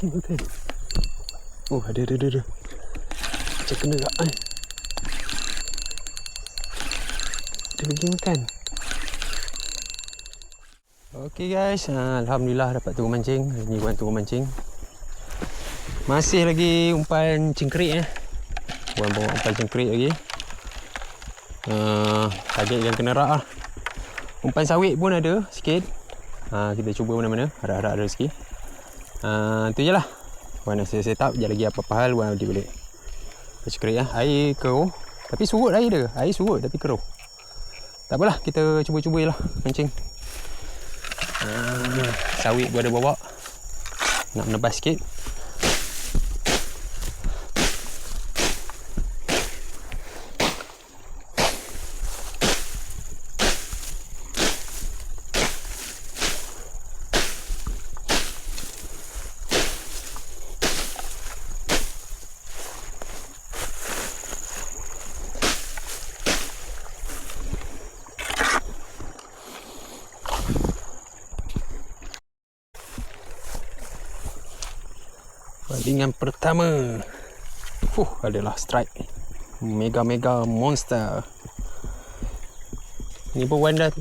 makan. Oh, ada. Macam kena tak kan? Dia lagi makan. Okay guys, alhamdulillah dapat turun mancing. Ni bukan turun mancing. Masih lagi umpan cengkerik Bukan bawa umpan cengkerik lagi. Target yang kena rak lah. Umpan sawit pun ada sikit. Kita cuba mana-mana. Harap-harap ada rezeki. Tu je lah. Bukan nak set up. Sekejap lagi apa-apa hal bukan balik balik. Cengkerik air keruh. Tapi surut air dia. Air surut tapi keruh. Tak apalah, kita cuba-cuba je lah mancing. Sawit pun ada bawa. Nak menebas sikit. Balingan pertama. Adalah strike. Mega monster. Ni pun Wan dah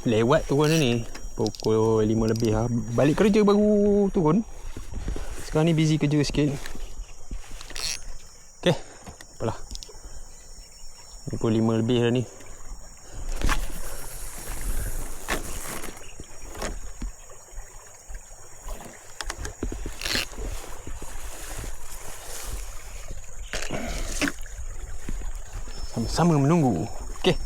lewat turun ni. Pukul 5 lebih lah. Balik kerja baru turun. Sekarang ni busy kerja sikit. Okay, apalah. Pukul 5 lebih dah ni. Sama-sama menunggu. Okey.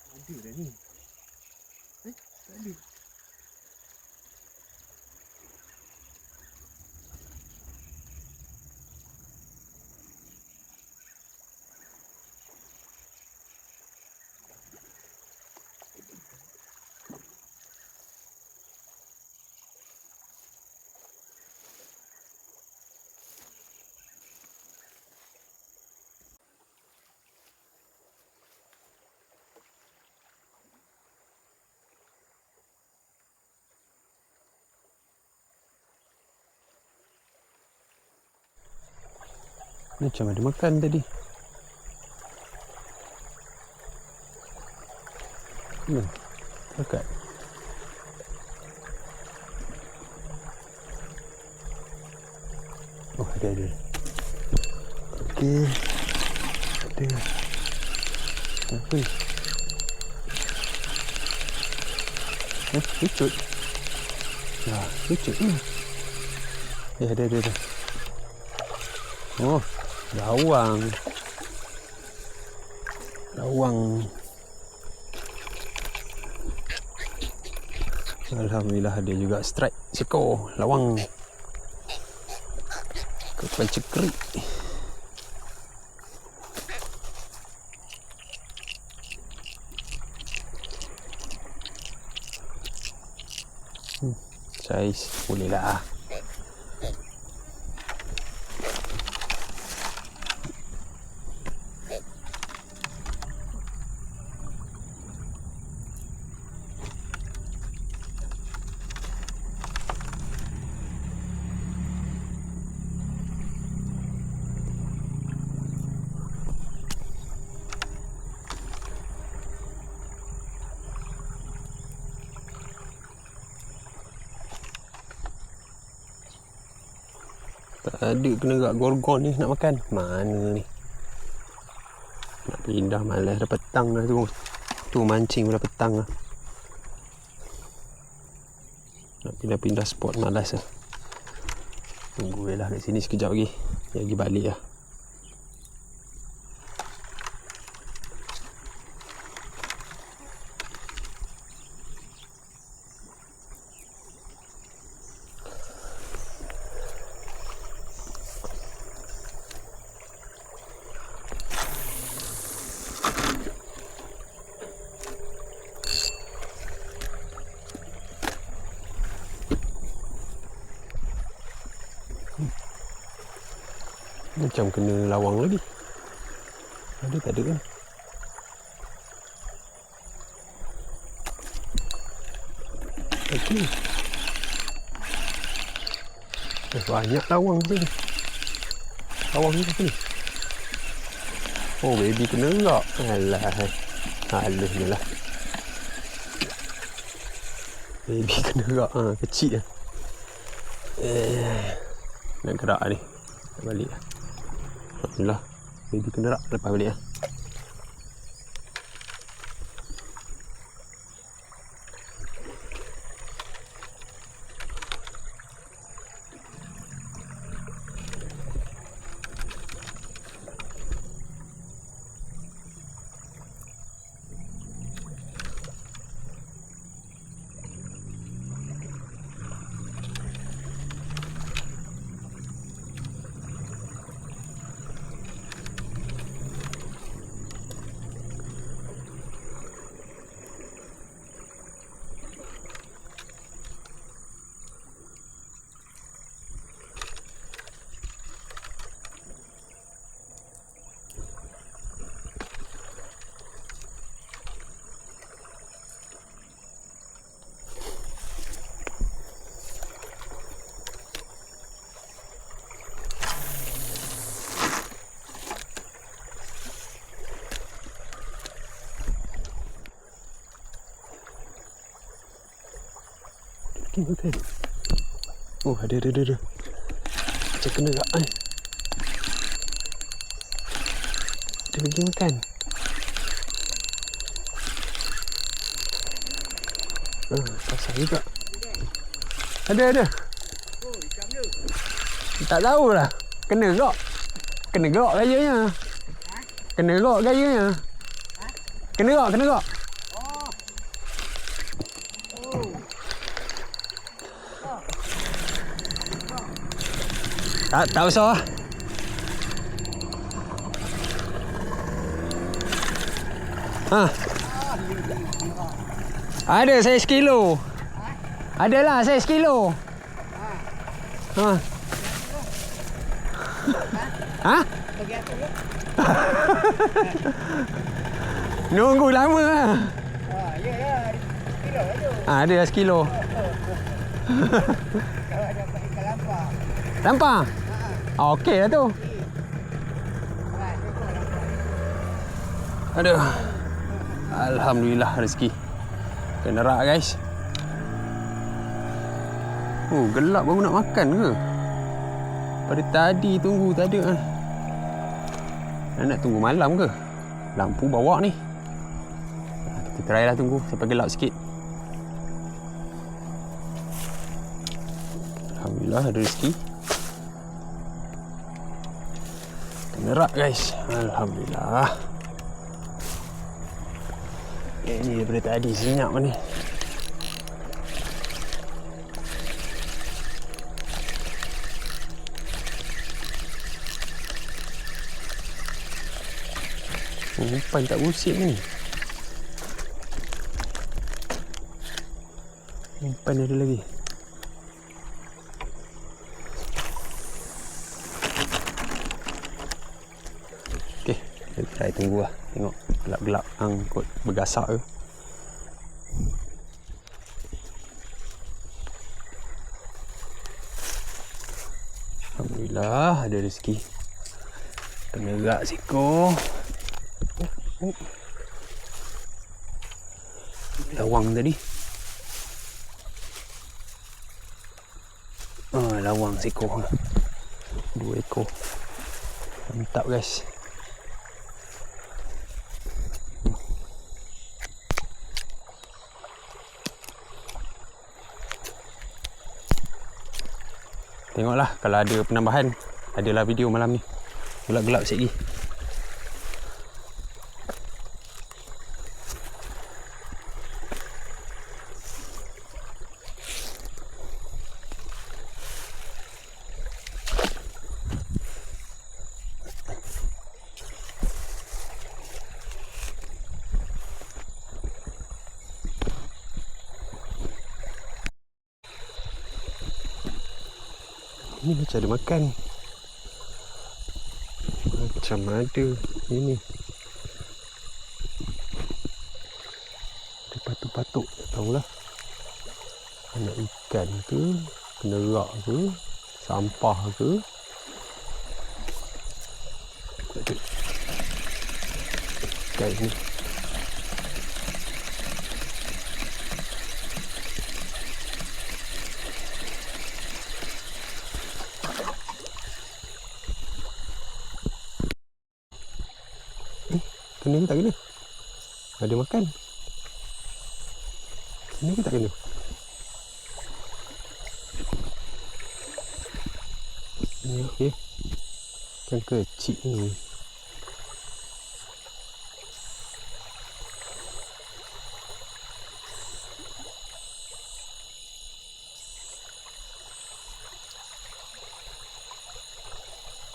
Ada dah ni. Tak ada. Macam ada makan tadi. Dekat. Oh, ada. Okey. Ada. Apa ni? Lucut. Ya, lucut ni. Ada. Oh, lawang. Alhamdulillah ada juga strike sekor lawang. Kapal cekrik. Saiz boleh lah. Tak ada kena gerak gorgon ni nak makan. Mana ni? Nak pindah malas dah petang dah tu. Tu mancing dah petang dah. Nak pindah-pindah spot malas lah. Tunggu je lah kat sini sekejap lagi. Dia pergi balik lah. Macam kena lawang lagi. Ada tak ada kan? Okey. Banyak lawang tu ni. Lawang ni apa ni? Oh, baby kena gerak. Alah. Halus je lah. Baby kena gerak. Kecil lah. Nak gerak ni. Nak balik lah. Alhamdulillah. Baby kena gerak. Lepas balik lah. Makan. Oh, ada. Macam kena gerak kan. Dia pergi makan. Kasar juga. Ada. Tak tahulah. Kena gerak. Kena gerak gayanya. Kena gerak gayanya. Kena gerak. Tak usah lah. Ada saya sekilo. Adalah saya sekilo. Nunggu lama lah. Ada sekilo. Lampang? Okey lah tu. Aduh. Alhamdulillah rezeki. Kena rak guys. Oh, gelap baru nak makan ke? Pada tadi tunggu tak ada. Nak tunggu malam ke? Lampu bawa ni. Kita try lah tunggu sampai gelap sikit. Alhamdulillah ada rezeki. Nerak guys. Alhamdulillah. Ini daripada tadi senyap ni. Umpan tak usik ni. Umpan ada lagi. Okey, kita tunggu lah. Tengok gelap-gelap hang kot bergasak ke. Alhamdulillah ada rezeki. Kena gerak seko. Lawang tadi. Lawang seekor. 2 ekor. Mantap guys. Tengoklah kalau ada penambahan. Adalah video malam ni. Gelap-gelap sikit lagi. Ni macam ada makan. Macam ada ini. Ada patuk-patuk, tak tahulah. Anak ikan ke, penerak ke, sampah ke. Ikan ni. Kena ke tak kena? Ada makan. Kena ke tak kena? Ni okey. Ikan kecil ni.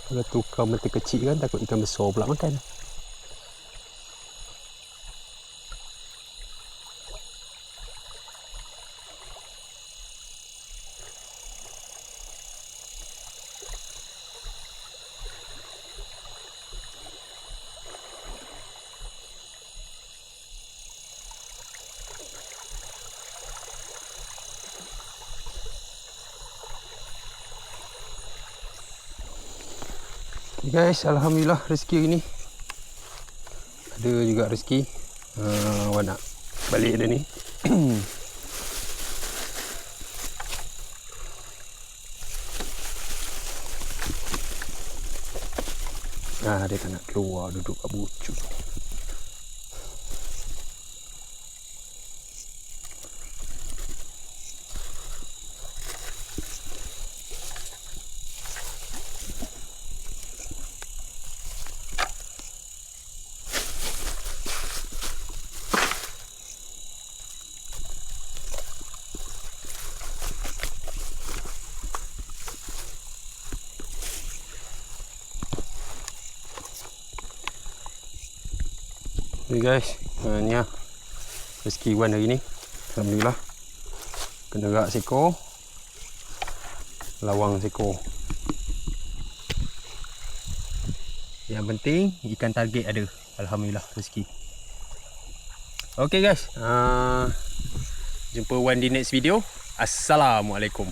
Kalau tukar mata kecil kan takut ikan besar pula makan. Guys, alhamdulillah rezeki hari ni. Ada juga rezeki. Awak nak balik dah ni. Dia tak nak keluar, duduk kat bucu. Okay guys, ni lah rezeki Wan hari ni. Alhamdulillah. Kena rak seekor, lawang seekor. Yang penting ikan target ada. Alhamdulillah rezeki. Okay guys, jumpa Wan di next video. Assalamualaikum.